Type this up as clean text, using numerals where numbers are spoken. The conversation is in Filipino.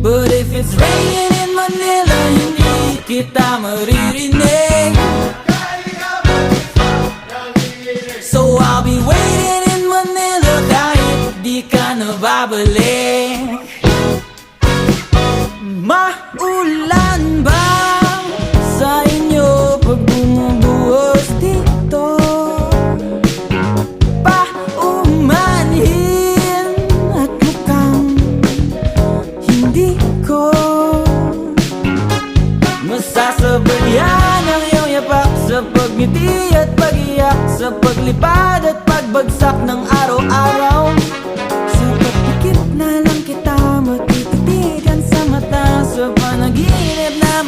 But if it's raining in Manila, hindi kita maririnig. So I'll be waiting in Manila kahit di ka na babalik. Maulan ba sa inyo pag bumubuhos dito? Paumanhin at mukhang hindi ko masasabayan ang iyong yapak sa pagngiti at pag-iyak, sa paglipad at pagbagsak ng araw-araw. Sa pagpikit na lang kita matititigan sa mata, sa panaginip na